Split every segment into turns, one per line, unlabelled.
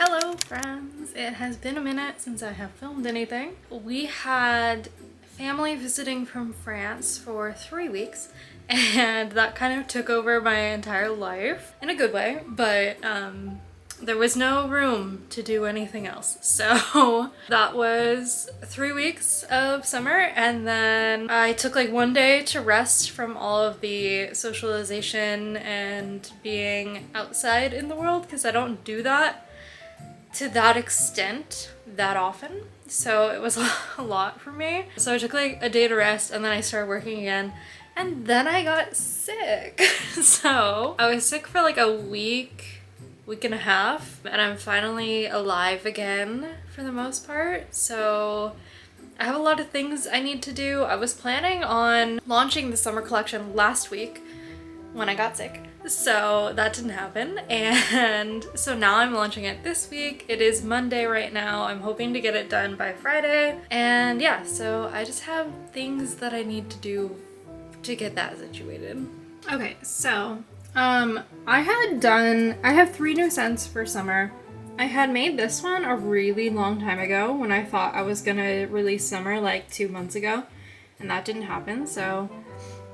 Hello friends! It has been a minute since I have filmed anything. We had family visiting from France for 3 weeks and that kind of took over my entire life in a good way, but there was no room to do anything else. So that was 3 weeks of summer, and then I took like 1 day to rest from all of the socialization and being outside in the world because I don't do that to that extent that often. So it was a lot for me. So I took like a day to rest and then I started working again. And then I got sick. So I was sick for like a week and a half, and I'm finally alive again for the most part. So I have a lot of things I need to do. I was planning on launching the summer collection last week when I got sick. So that didn't happen, and so now I'm launching it this week. It is Monday right now. I'm hoping to get it done by Friday. And yeah, so I just have things that I need to do to get that situated. Okay, so I have 3 new scents for summer. I had made this one a really long time ago when I thought I was gonna release summer like 2 months ago, and that didn't happen. So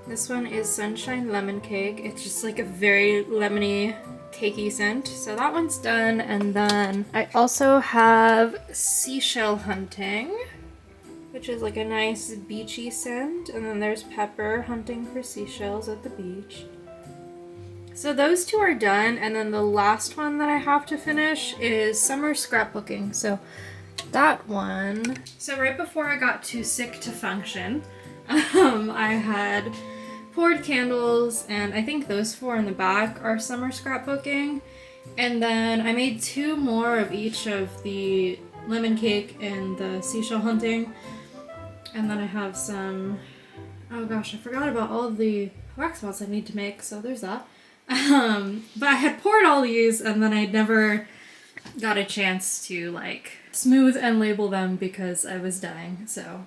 this one is Sunshine Lemon Cake. It's just like a very lemony, cakey scent. So that one's done. And then I also have Seashell Hunting, which is like a nice beachy scent. And then there's Pepper, hunting for seashells at the beach. So those 2 are done. And then the last one that I have to finish is Summer Scrapbooking. So that one. So right before I got too sick to function, I had poured candles, and I think those 4 in the back are summer scrapbooking. And then I made 2 more of each of the lemon cake and the seashell hunting. And then I have some, oh gosh, I forgot about all of the wax melts I need to make, so there's that. But I had poured all these and then I never got a chance to like smooth and label them because I was dying, so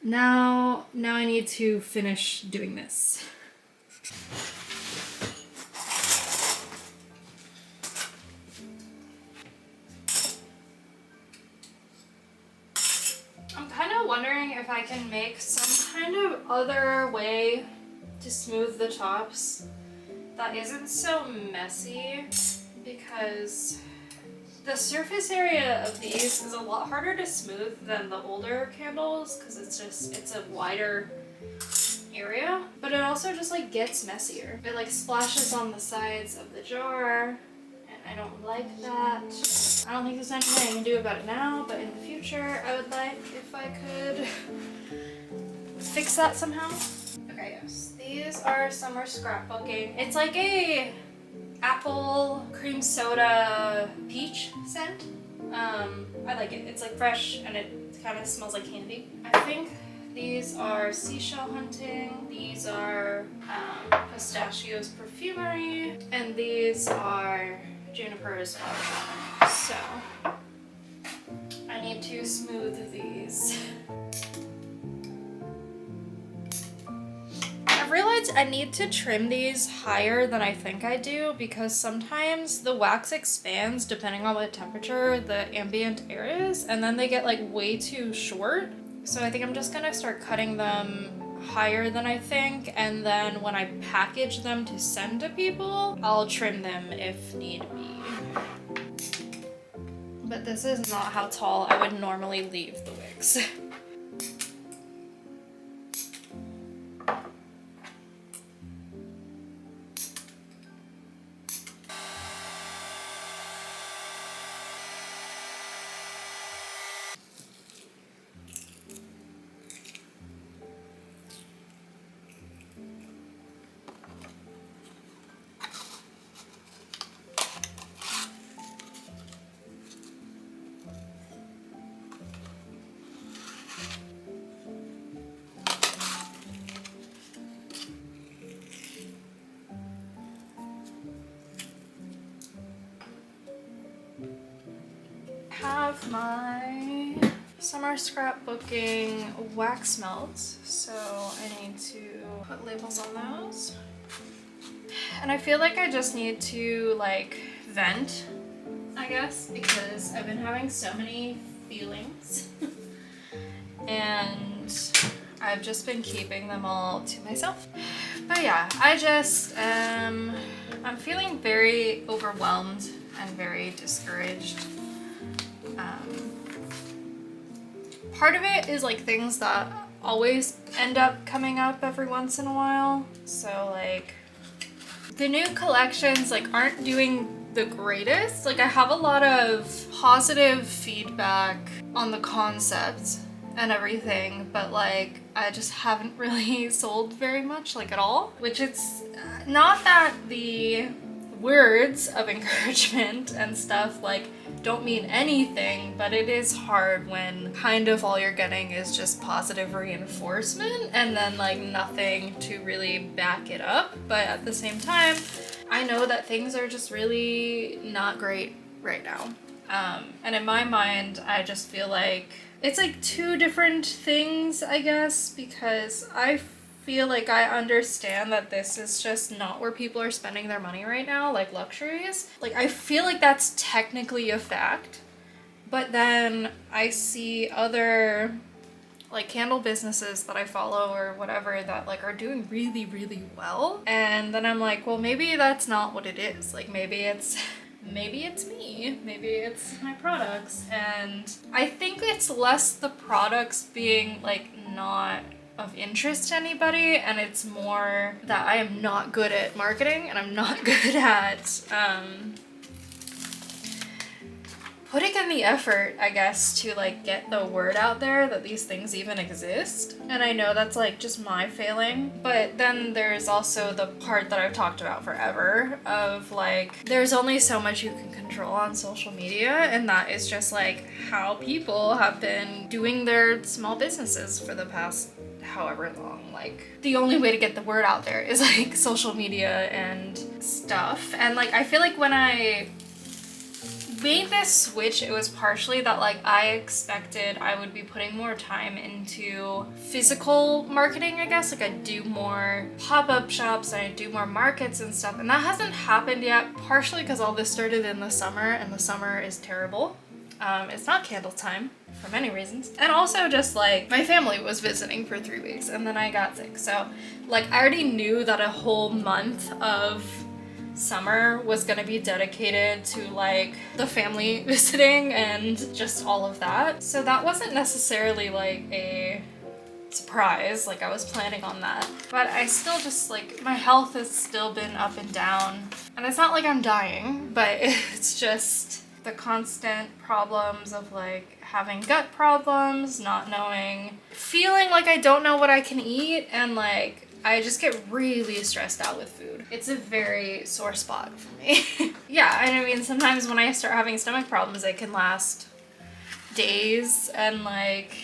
Now I need to finish doing this. I'm kind of wondering if I can make some kind of other way to smooth the tops that isn't so messy, because the surface area of these is a lot harder to smooth than the older candles because it's a wider area, but it also just like gets messier. It like splashes on the sides of the jar, and I don't like that. I don't think there's anything I can do about it now, but in the future I would like if I could fix that somehow. Okay, yes, these are summer scrapbooking. It's like a apple cream soda peach scent. I like it. It's like fresh and it kind of smells like candy. I think these are Seashell Hunting, these are Pistachios Perfumery, and these are Juniper's Flower Shower. So I need to smooth these. I've realized I need to trim these higher than I think I do, because sometimes the wax expands depending on what temperature the ambient air is, and then they get like way too short. So I think I'm just gonna start cutting them higher than I think, and then when I package them to send to people, I'll trim them if need be. But this is not how tall I would normally leave the wigs. Have my summer scrapbooking wax melts, so I need to put labels on those. And I feel like I just need to like vent. I I guess, because I've been having so many feelings and I've just been keeping them all to myself. But yeah, I'm feeling very overwhelmed and very discouraged. Part of it is like things that always end up coming up every once in a while. So like the new collections like aren't doing the greatest. Like I have a lot of positive feedback on the concept and everything, but like I just haven't really sold very much, like at all. Which it's not that the words of encouragement and stuff like don't mean anything, but it is hard when kind of all you're getting is just positive reinforcement and then like nothing to really back it up. But at the same time, I know that things are just really not great right now. And in my mind, I just feel like it's like two different things, I guess, because I feel like I understand that this is just not where people are spending their money right now, like luxuries. Like I feel like that's technically a fact, but then I see other like candle businesses that I follow or whatever that like are doing really, really well. And then I'm like, well, maybe that's not what it is. Like maybe it's me, maybe it's my products. And I think it's less the products being like not of interest to anybody, and it's more that I am not good at marketing and I'm not good at putting in the effort, I guess, to like get the word out there that these things even exist. And I know that's like just my failing, but then there's also the part that I've talked about forever of like there's only so much you can control on social media, and that is just like how people have been doing their small businesses for the past however long. Like the only way to get the word out there is like social media and stuff. And like I feel like when I made this switch, it was partially that like I expected I would be putting more time into physical marketing, I guess. Like I'd do more pop-up shops and I'd do more markets and stuff, and that hasn't happened yet, partially because all this started in the summer and the summer is terrible. It's not candle time for many reasons. And also just like my family was visiting for 3 weeks and then I got sick. So like I already knew that a whole month of summer was gonna be dedicated to like the family visiting and just all of that. So that wasn't necessarily like a surprise, like I was planning on that. But I still just like, my health has still been up and down. And it's not like I'm dying, but it's just the constant problems of like having gut problems, not knowing, feeling like I don't know what I can eat, and like I just get really stressed out with food. It's a very sore spot for me. Yeah, and I mean sometimes when I start having stomach problems it can last days, and like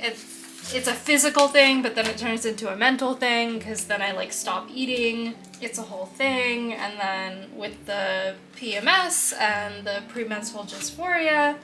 it's a physical thing, but then it turns into a mental thing because then I like stop eating. It's a whole thing. And then with the PMS and the premenstrual dysphoria,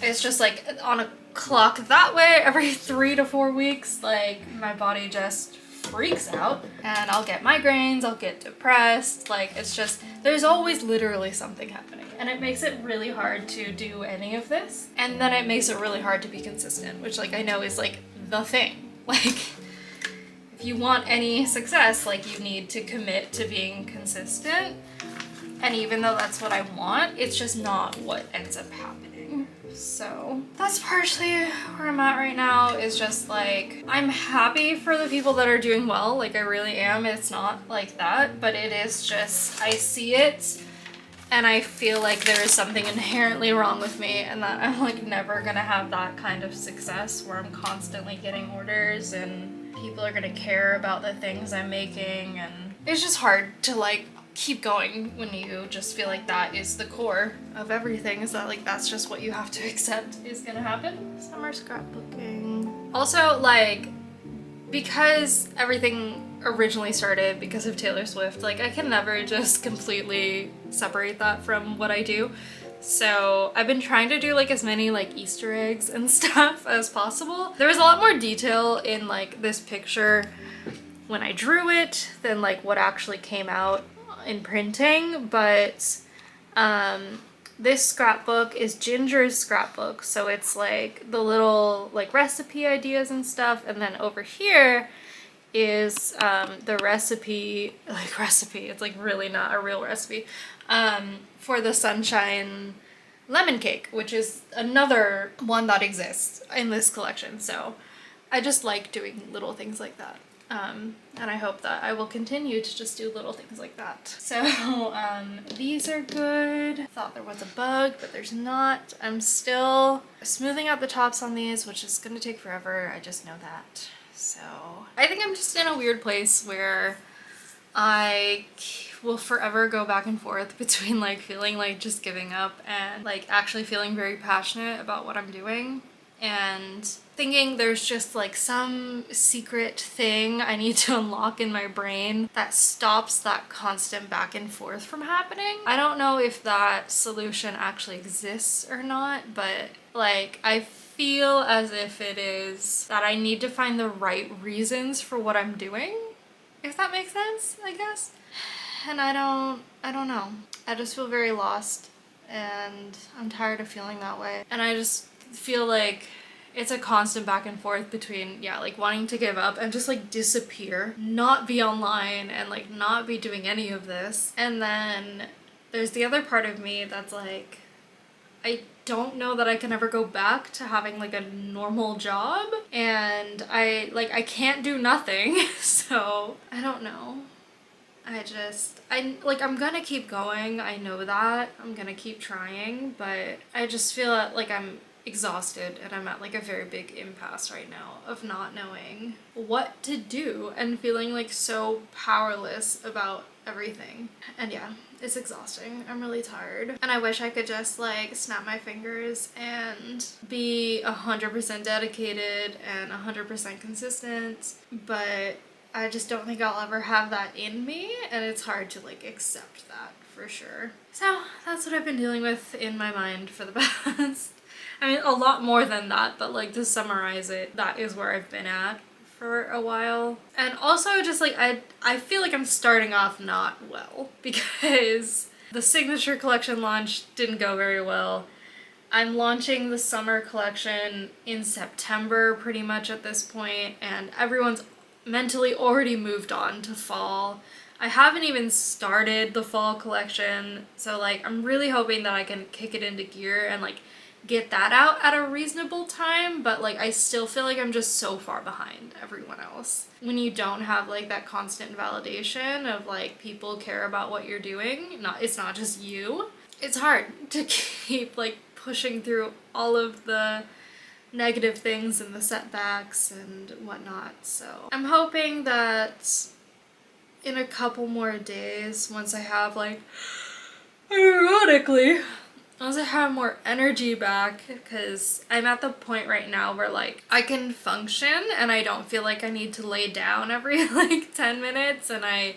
it's just like on a clock that way every 3 to 4 weeks. Like my body just freaks out and I'll get migraines, I'll get depressed. Like it's just, there's always literally something happening, and it makes it really hard to do any of this. And then it makes it really hard to be consistent, which like I know is like the thing. Like if you want any success, like you need to commit to being consistent. And even though that's what I want, it's just not what ends up happening. So that's partially where I'm at right now, is just like, I'm happy for the people that are doing well, like I really am. It's not like that, but it is just, I see it and I feel like there is something inherently wrong with me, and that I'm like never gonna have that kind of success where I'm constantly getting orders and people are gonna care about the things I'm making. And it's just hard to like keep going when you just feel like that is the core of everything, is that like that's just what you have to accept is gonna happen. Summer scrapbooking. Also like, because everything originally started because of Taylor Swift, like I can never just completely separate that from what I do. So I've been trying to do like as many like Easter eggs and stuff as possible. There was a lot more detail in like this picture when I drew it than like what actually came out in printing, but This scrapbook is Ginger's scrapbook, so it's like the little like recipe ideas and stuff, and then over here is the recipe, it's like really not a real recipe, for the sunshine lemon cake, which is another one that exists in this collection. So I just like doing little things like that. And I hope that I will continue to just do little things like that. So these are good. I thought there was a bug, but there's not. I'm still smoothing out the tops on these, which is gonna take forever. I just know that. So I think I'm just in a weird place where I will forever go back and forth between like feeling like just giving up and like actually feeling very passionate about what I'm doing, and thinking there's just like some secret thing I need to unlock in my brain that stops that constant back and forth from happening. I don't know if that solution actually exists or not, but like I feel as if it is that I need to find the right reasons for what I'm doing, if that makes sense, I guess. And I don't know. I just feel very lost, and I'm tired of feeling that way. And I just feel like it's a constant back and forth between, yeah, like wanting to give up and just like disappear, not be online and like not be doing any of this. And then there's the other part of me that's like, I don't know that I can ever go back to having like a normal job, and I can't do nothing. So I don't know. I'm gonna keep going. I know that. I'm gonna keep trying, but I just feel like I'm exhausted, and I'm at like a very big impasse right now of not knowing what to do and feeling like so powerless about everything. And yeah, it's exhausting. I'm really tired, and I wish I could just like snap my fingers and be 100% dedicated and 100% consistent, but I just don't think I'll ever have that in me, and it's hard to like accept that for sure. So that's what I've been dealing with in my mind for the past, I mean, a lot more than that, but like to summarize it, that is where I've been at for a while. And also just like, I feel like I'm starting off not well because the signature collection launch didn't go very well. I'm launching the summer collection in September pretty much at this point, and everyone's mentally already moved on to fall. I haven't even started the fall collection, so like I'm really hoping that I can kick it into gear and like get that out at a reasonable time, but like I still feel like I'm just so far behind everyone else. When you don't have like that constant validation of like people care about what you're doing, it's not just you, it's hard to keep like pushing through all of the negative things and the setbacks and whatnot. So I'm hoping that in a couple more days, once I have like, ironically, once I have more energy back, because I'm at the point right now where like I can function and I don't feel like I need to lay down every like 10 minutes, and I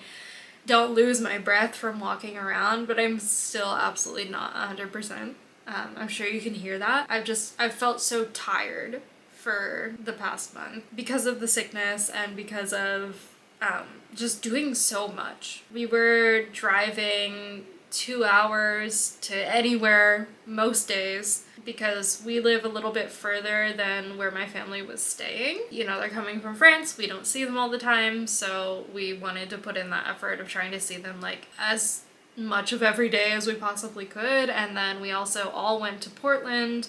don't lose my breath from walking around, but I'm still absolutely not 100%. I'm sure you can hear that. I've felt so tired for the past month because of the sickness and because of just doing so much. We were driving 2 hours to anywhere most days because we live a little bit further than where my family was staying. You know, they're coming from France. We don't see them all the time, so we wanted to put in that effort of trying to see them like as much of every day as we possibly could. And then we also all went to Portland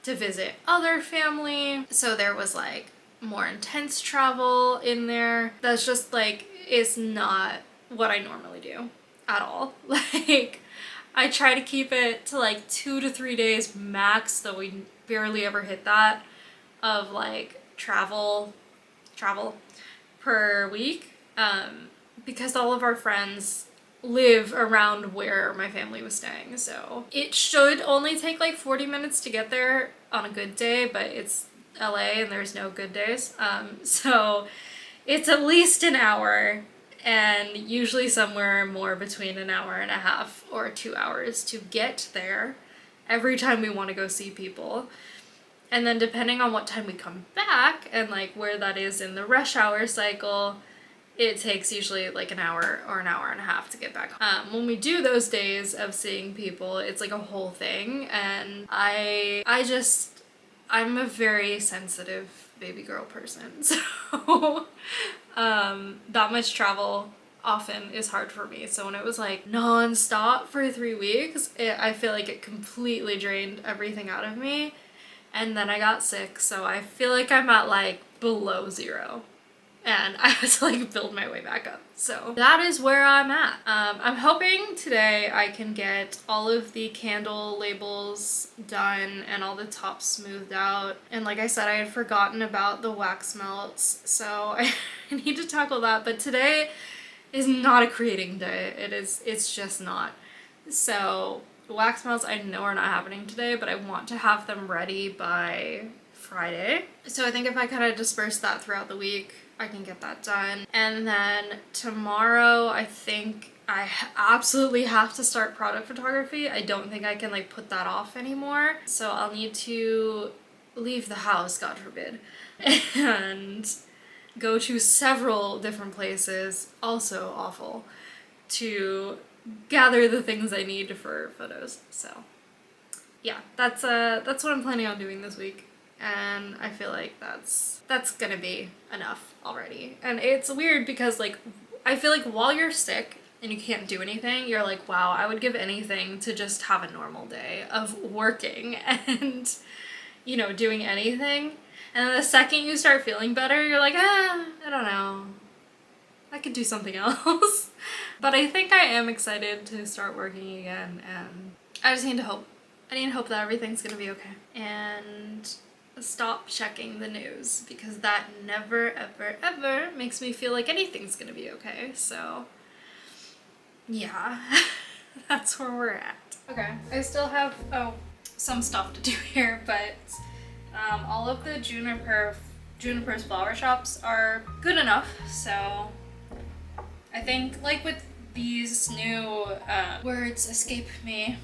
to visit other family, so there was like more intense travel in there. That's just like, it's not what I normally do at all. Like I try to keep it to like 2 to 3 days max, though we barely ever hit that, of like travel per week, because all of our friends live around where my family was staying. So it should only take like 40 minutes to get there on a good day, but it's LA and there's no good days. So it's at least an hour, and usually somewhere more between an hour and a half or 2 hours to get there every time we want to go see people. And then depending on what time we come back and like where that is in the rush hour cycle, it takes usually like an hour or an hour and a half to get back home. When we do those days of seeing people, it's like a whole thing, and I'm a very sensitive baby girl person, so that much travel often is hard for me. So when it was like non-stop for 3 weeks, I feel like it completely drained everything out of me. And then I got sick, so I feel like I'm at like below zero. And I had to like build my way back up. So that is where I'm at. I'm hoping today I can get all of the candle labels done and all the tops smoothed out. And like I said, I had forgotten about the wax melts, so I need to tackle that. But today is not a creating day. It's just not. So wax melts I know are not happening today, but I want to have them ready by Friday. So I think if I kind of disperse that throughout the week, I can get that done. And then tomorrow, I think I absolutely have to start product photography. I don't think I can like put that off anymore. So I'll need to leave the house, God forbid, and go to several different places, also awful, to gather the things I need for photos. So yeah, that's what I'm planning on doing this week. And I feel like that's gonna be enough already. And it's weird because like I feel like while you're sick and you can't do anything, you're like, wow, I would give anything to just have a normal day of working and, you know, doing anything. And then the second you start feeling better, you're like, I don't know, I could do something else. But I think I am excited to start working again, and I just need to hope. I need to hope that everything's gonna be okay. And stop checking the news, because that never, ever, ever makes me feel like anything's gonna be okay. So yeah, that's where we're at. Okay, I still have, some stuff to do here, but all of the Juniper's flower shops are good enough. So I think like with these new, words escape me,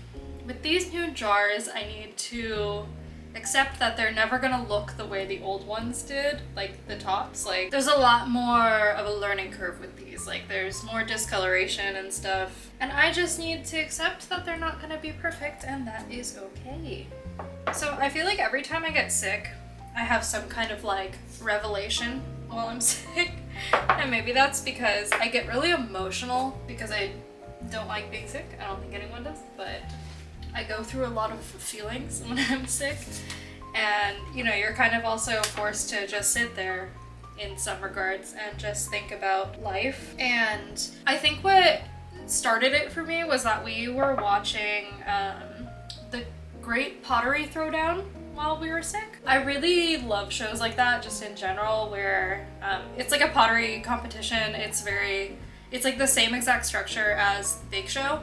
with these new jars, I need to accept that they're never gonna look the way the old ones did, like the tops. Like there's a lot more of a learning curve with these, like there's more discoloration and stuff, and I just need to accept that they're not gonna be perfect, and that is okay. So I feel like every time I get sick, I have some kind of like revelation while I'm sick, and maybe that's because I get really emotional because I don't like being sick. I don't think anyone does, but I go through a lot of feelings when I'm sick, and you know, you're kind of also forced to just sit there in some regards and just think about life. And I think what started it for me was that we were watching the Great Pottery Throwdown while we were sick. I really love shows like that just in general, where it's like a pottery competition. It's like the same exact structure as Bake Show,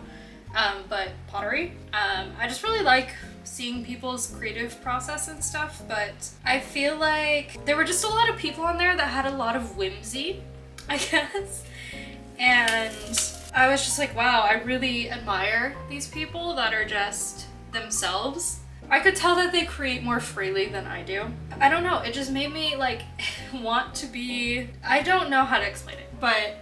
but pottery. I just really like seeing people's creative process and stuff, but I feel like there were just a lot of people on there that had a lot of whimsy, I guess. And I was just like, wow, I really admire these people that are just themselves. I could tell that they create more freely than I do. I don't know, it just made me like want to be, I don't know how to explain it, but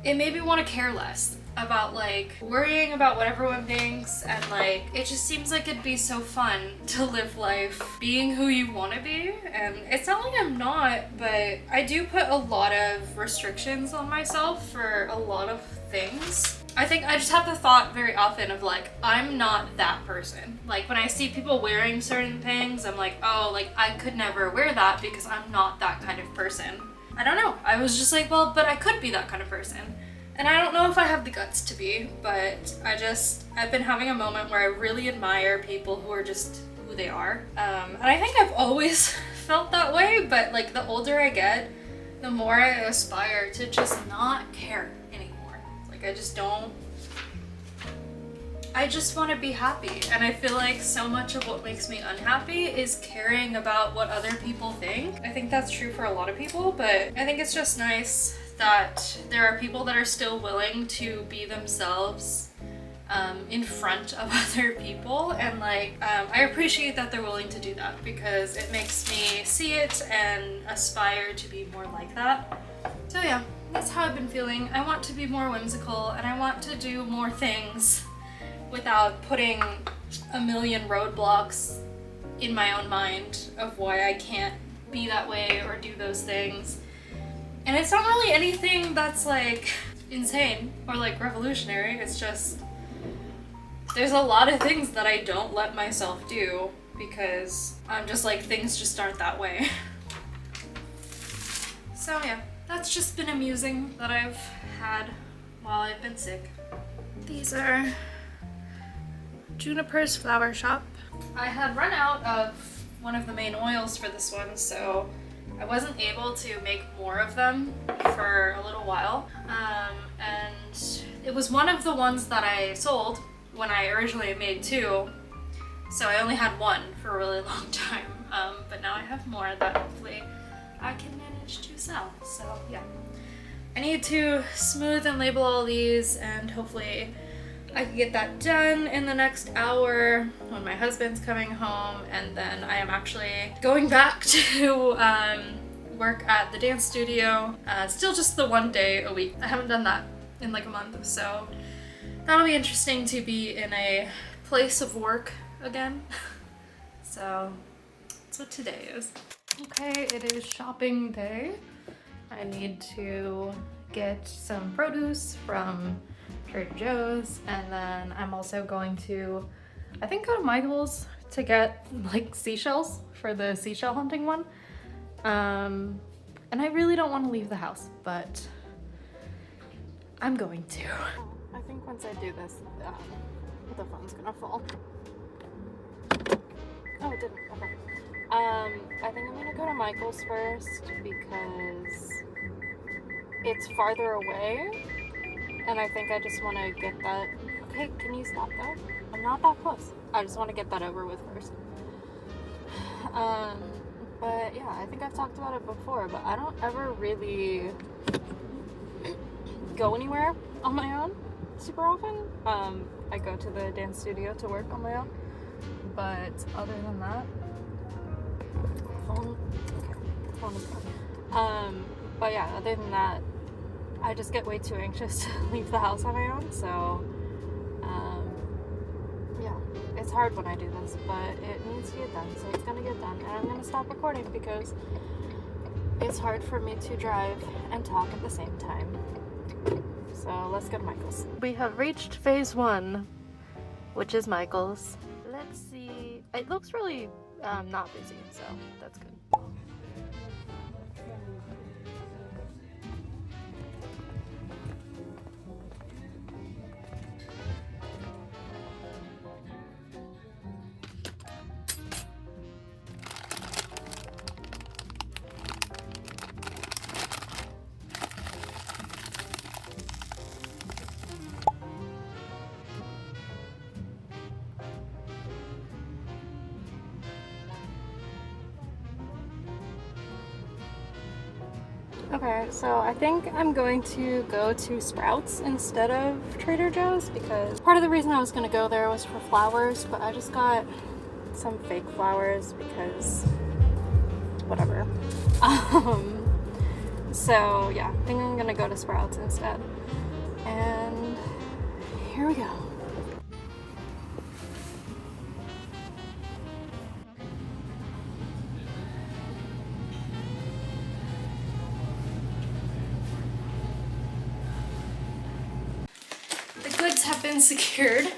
it made me want to care less about like worrying about what everyone thinks, and like it just seems like it'd be so fun to live life being who you want to be. And it's not like I'm not, but I do put a lot of restrictions on myself for a lot of things. I think I just have the thought very often of like, I'm not that person. Like when I see people wearing certain things, I'm like, oh, like I could never wear that because I'm not that kind of person. I don't know. I was just like, well, but I could be that kind of person. And I don't know if I have the guts to be, but I've been having a moment where I really admire people who are just who they are. And I think I've always felt that way, but like the older I get, the more I aspire to just not care anymore. Like I just want to be happy. And I feel like so much of what makes me unhappy is caring about what other people think. I think that's true for a lot of people, but I think it's just nice that there are people that are still willing to be themselves in front of other people, and like I appreciate that they're willing to do that, because it makes me see it and aspire to be more like that. So yeah, that's how I've been feeling. I want to be more whimsical and I want to do more things without putting a million roadblocks in my own mind of why I can't be that way or do those things. And it's not really anything that's like insane or like revolutionary. It's just there's a lot of things that I don't let myself do because I'm just like, things just aren't that way. So yeah, that's just been amusing that I've had while I've been sick. These are Juniper's Flower Shop. I had run out of one of the main oils for this one, so I wasn't able to make more of them for a little while. And it was one of the ones that I sold when I originally made two, so I only had one for a really long time. But now I have more that hopefully I can manage to sell. So yeah, I need to smooth and label all these, and hopefully I can get that done in the next hour when my husband's coming home, and then I am actually going back to work at the dance studio. Still just the 1 day a week. I haven't done that in like a month, so that'll be interesting to be in a place of work again. So that's what today is. Okay, it is shopping day. I need to get some produce from Trader Joe's, and then I'm also going to, I think, go to Michael's to get like seashells for the seashell hunting one. And I really don't want to leave the house, but I'm going to. I think once I do this, the phone's gonna fall. Oh, it didn't. Okay. I think I'm gonna go to Michael's first because it's farther away, and I think I just want to get that. Okay, can you stop that? I'm not that close. I just want to get that over with first. But yeah, I think I've talked about it before, but I don't ever really go anywhere on my own super often. I go to the dance studio to work on my own, but other than that, phone is gone. But yeah, other than that, I just get way too anxious to leave the house on my own, so yeah, it's hard when I do this, but it needs to get done, so it's gonna get done, and I'm gonna stop recording because it's hard for me to drive and talk at the same time. So let's go to Michael's. We have reached phase 1, which is Michael's. Let's see. It looks really not busy, so that's good. Okay, so I think I'm going to go to Sprouts instead of Trader Joe's because part of the reason I was going to go there was for flowers, but I just got some fake flowers because whatever. So yeah, I think I'm going to go to Sprouts instead. And here we go. Have been secured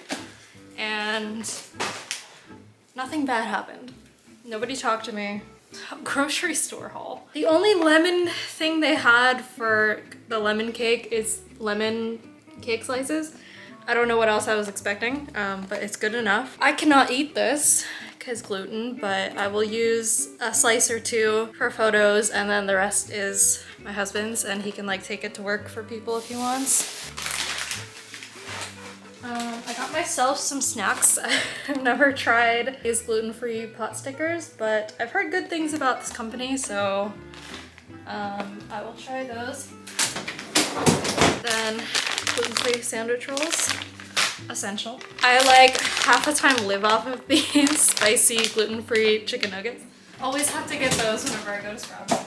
and nothing bad happened. Nobody talked to me. Grocery store haul. The only lemon thing they had for the lemon cake is lemon cake slices. I don't know what else I was expecting, but it's good enough. I cannot eat this because gluten, but I will use a slice or two for photos, and then the rest is my husband's, and he can like take it to work for people if he wants. I got myself some snacks. I've never tried these gluten-free pot stickers, but I've heard good things about this company, so I will try those. Then gluten-free sandwich rolls, essential. I like half the time live off of these spicy gluten-free chicken nuggets. Always have to get those whenever I go to Sprouts.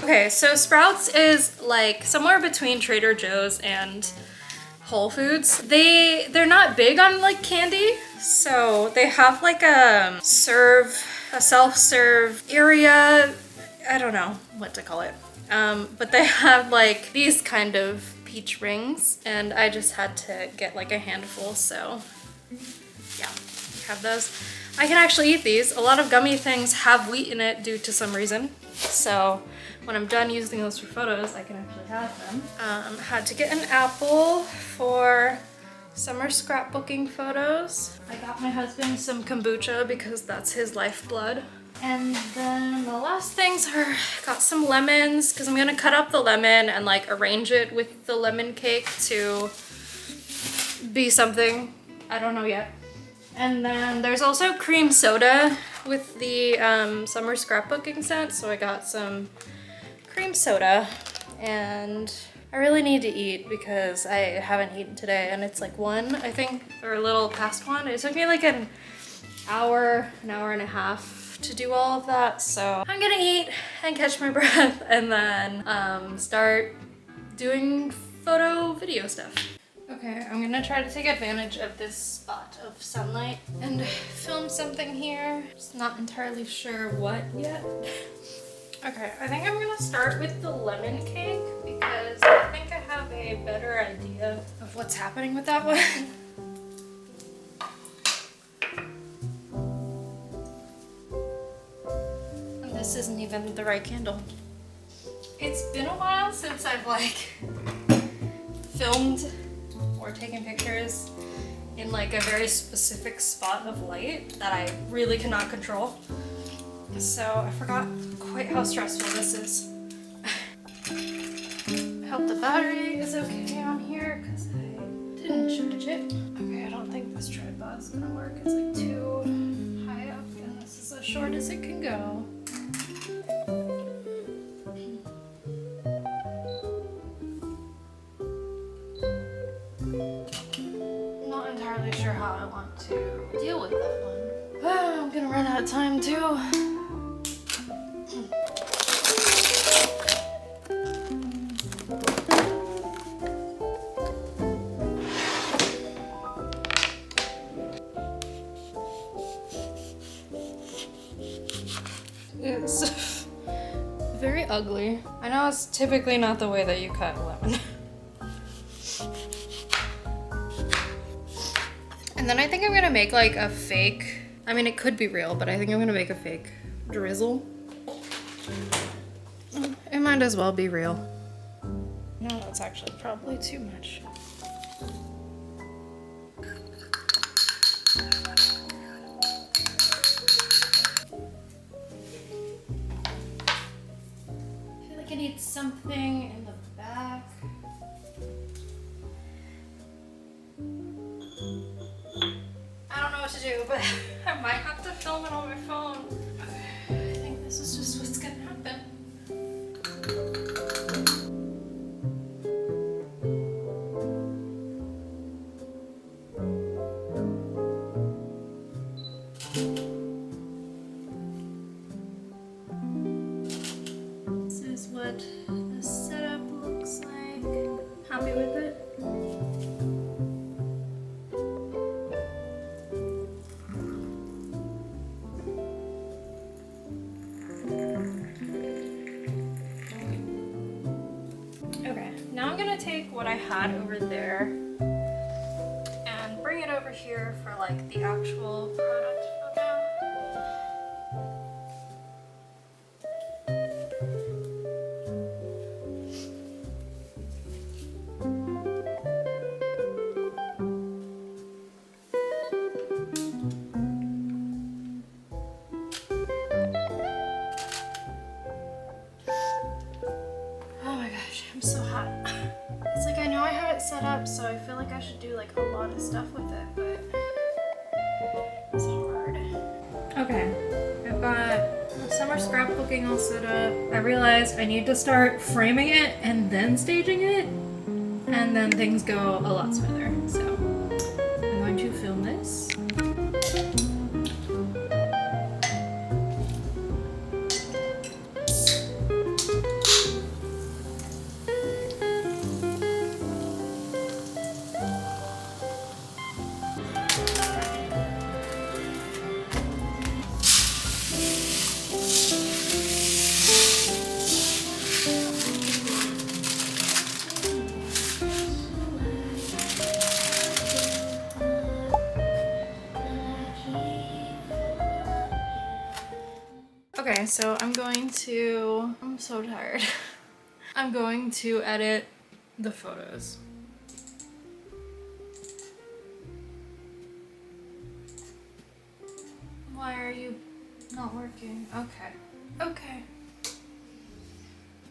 Okay, so Sprouts is like somewhere between Trader Joe's and Whole Foods. They're not big on like candy, so they have like a self-serve area. I don't know what to call it. But they have like these kind of peach rings, and I just had to get like a handful, so yeah, have those. I can actually eat these. A lot of gummy things have wheat in it due to some reason, so when I'm done using those for photos, I can actually have them. Had to get an apple for summer scrapbooking photos. I got my husband some kombucha because that's his lifeblood. And then the last things are, got some lemons because I'm gonna cut up the lemon and like arrange it with the lemon cake to be something. I don't know yet. And then there's also cream soda with the summer scrapbooking set. So I got some cream soda, and I really need to eat because I haven't eaten today, and it's like 1, I think, or a little past 1. It took me like an hour and a half to do all of that, so I'm gonna eat and catch my breath and then start doing video stuff. Okay, I'm gonna try to take advantage of this spot of sunlight and film something here. Just not entirely sure what yet. Okay, I think I'm gonna start with the lemon cake because I think I have a better idea of what's happening with that one. This isn't even the right candle. It's been a while since I've like filmed or taken pictures in like a very specific spot of light that I really cannot control. So I forgot quite how stressful this is. I hope the battery is okay on here because I didn't charge it. Okay, I don't think this tripod's gonna work. It's like too high up and this is as short as it can go. Not entirely sure how I want to deal with that one. I'm gonna run out of time too. It's very ugly. I know it's typically not the way that you cut lemon. And then I think I'm gonna make like a fake, I mean it could be real, but I think I'm gonna make a fake drizzle. It might as well be real. No, that's actually probably too much. I feel like I need something in the back. I don't know what to do, but I might have to film it on my phone. Okay, I think this is just what's gonna happen. This is what the setup looks like. Happy with it? Now I'm gonna take what I had over there and bring it over here for like the actual product photo. Set up, so I feel like I should do like a lot of stuff with it, but it's hard. Okay, I've got summer scrapbooking all set up. I realized I need to start framing it and then staging it, and then things go a lot smoother. So I'm going to film this. Okay, so I'm so tired. I'm going to edit the photos. Why are you not working? Okay. Okay.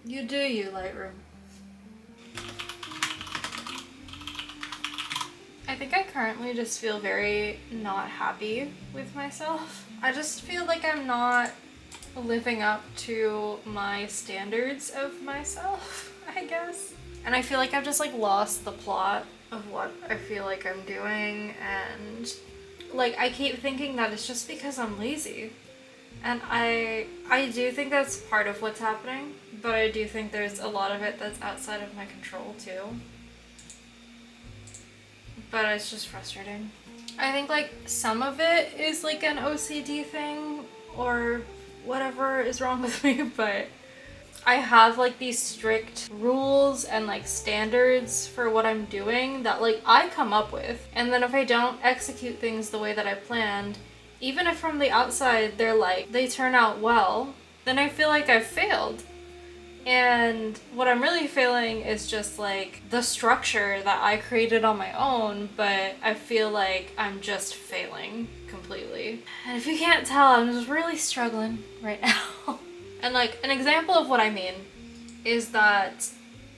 You do you, Lightroom. I think I currently just feel very not happy with myself. I just feel like I'm not living up to my standards of myself, I guess. And I feel like I've just like lost the plot of what I feel like I'm doing, and like I keep thinking that it's just because I'm lazy. And I do think that's part of what's happening, but I do think there's a lot of it that's outside of my control too. But it's just frustrating. I think like some of it is like an OCD thing or whatever is wrong with me, but I have like these strict rules and like standards for what I'm doing that like I come up with. And then if I don't execute things the way that I planned, even if from the outside they turn out well, then I feel like I've failed. And what I'm really feeling is just like the structure that I created on my own, but I feel like I'm just failing completely. And if you can't tell, I'm just really struggling right now. And like an example of what I mean is that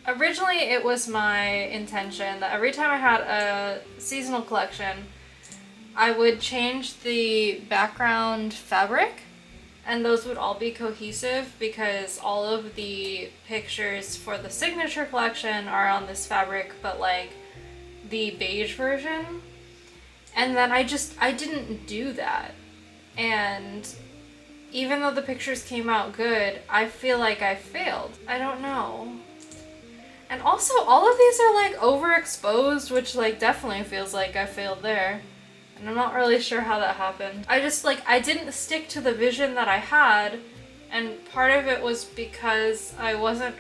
originally it was my intention that every time I had a seasonal collection, I would change the background fabric. And those would all be cohesive because all of the pictures for the signature collection are on this fabric, but like the beige version. And then I didn't do that. And even though the pictures came out good, I feel like I failed. I don't know. And also all of these are like overexposed, which like definitely feels like I failed there. And I'm not really sure how that happened. I didn't stick to the vision that I had, and part of it was because I wasn't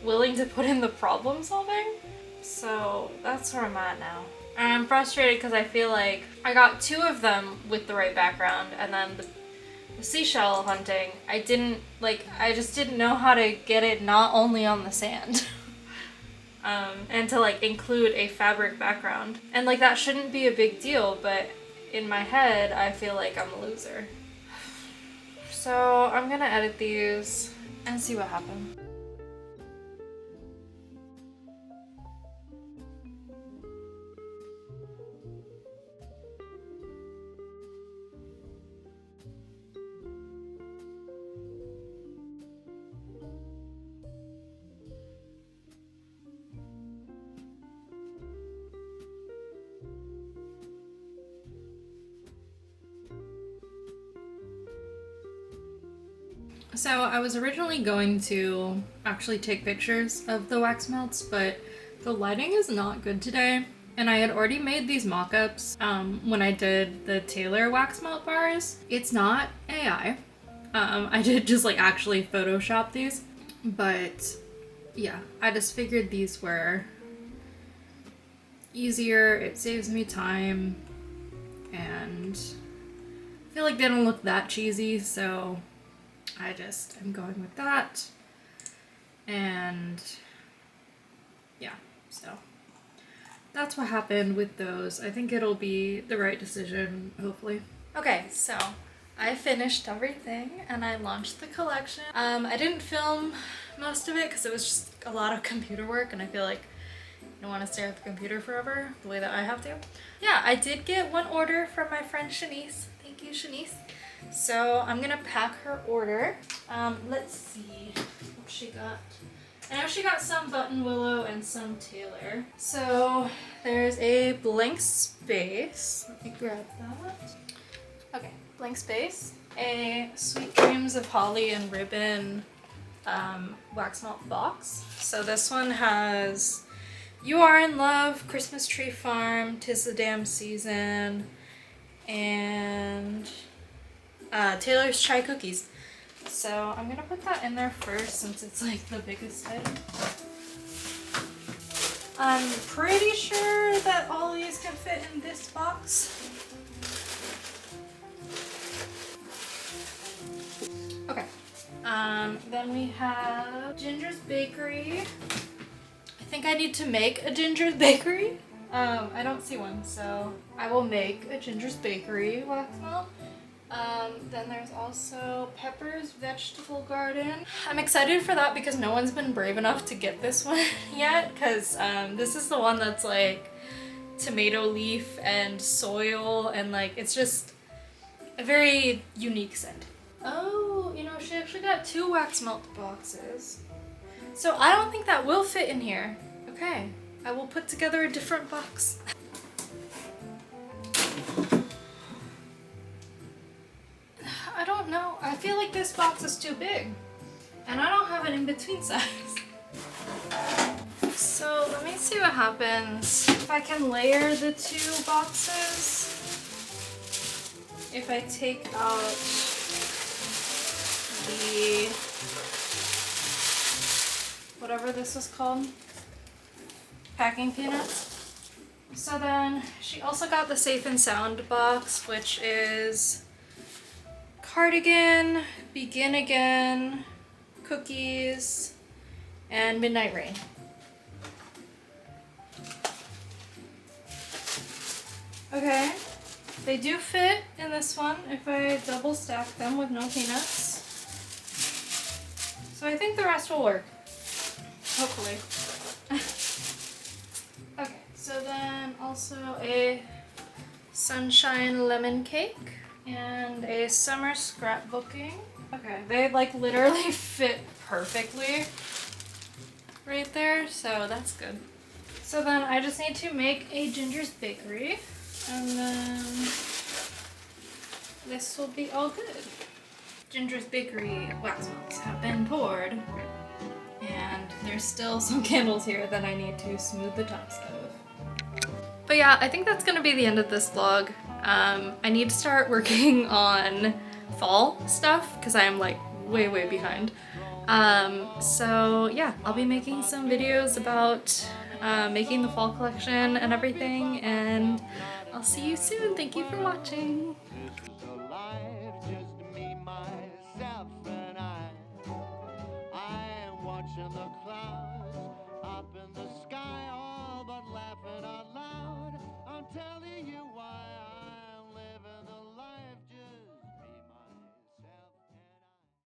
willing to put in the problem solving. So that's where I'm at now. And I'm frustrated because I feel like I got 2 of them with the right background, and then the seashell hunting, I just didn't know how to get it not only on the sand. And to like include a fabric background. And like that shouldn't be a big deal, but in my head, I feel like I'm a loser. So I'm gonna edit these and see what happens. So I was originally going to actually take pictures of the wax melts, but the lighting is not good today. And I had already made these mock-ups when I did the Taylor wax melt bars. It's not AI. I did just like actually Photoshop these. But yeah, I just figured these were easier. It saves me time. And I feel like they don't look that cheesy, so I'm going with that. And yeah, so that's what happened with those. I think it'll be the right decision, hopefully. Okay, so I finished everything and I launched the collection. I didn't film most of it because it was just a lot of computer work, and I feel like I don't want to stare at the computer forever the way that I have to. Yeah, I did get one order from my friend Shanice. Thank you, Shanice. So I'm gonna pack her order. Let's see what she got. I know she got some button willow and some Taylor. So there's a blank space. Let me grab that. Okay, blank space. A Sweet Dreams of Holly and Ribbon wax melt box. So this one has You Are in Love, Christmas Tree Farm, 'Tis the Damn Season, and Taylor's Chai Cookies. So I'm gonna put that in there first since it's like the biggest item. I'm pretty sure that all these can fit in this box. Okay, Then we have Ginger's Bakery. I think I need to make a Ginger's Bakery. I don't see one, so I will make a Ginger's Bakery wax melt. Then there's also Pepper's Vegetable Garden. I'm excited for that because no one's been brave enough to get this one yet, because this is the one that's like tomato leaf and soil, and like it's just a very unique scent. Oh, you know, she actually got 2 wax melt boxes. So I don't think that will fit in here. Okay, I will put together a different box. I don't know. I feel like this box is too big. And I don't have an in-between size. So let me see what happens if I can layer the 2 boxes. If I take out the, whatever this is called, packing peanuts. So then she also got the Safe and Sound box, which is Cardigan, Begin Again, Cookies, and Midnight Rain. Okay, they do fit in this one if I double stack them with no peanuts. So I think the rest will work, hopefully. Okay, so then also a Sunshine Lemon Cake and a Summer Scrapbooking. Okay, they like literally fit perfectly right there, so that's good. So then I just need to make a Ginger's Bakery, and then this will be all good. Ginger's Bakery wax melts have been poured, and there's still some candles here that I need to smooth the tops of. But yeah, I think that's gonna be the end of this vlog. I need to start working on fall stuff because I am like way behind. So yeah, I'll be making some videos about making the fall collection and everything, and I'll see you soon. Thank you for watching.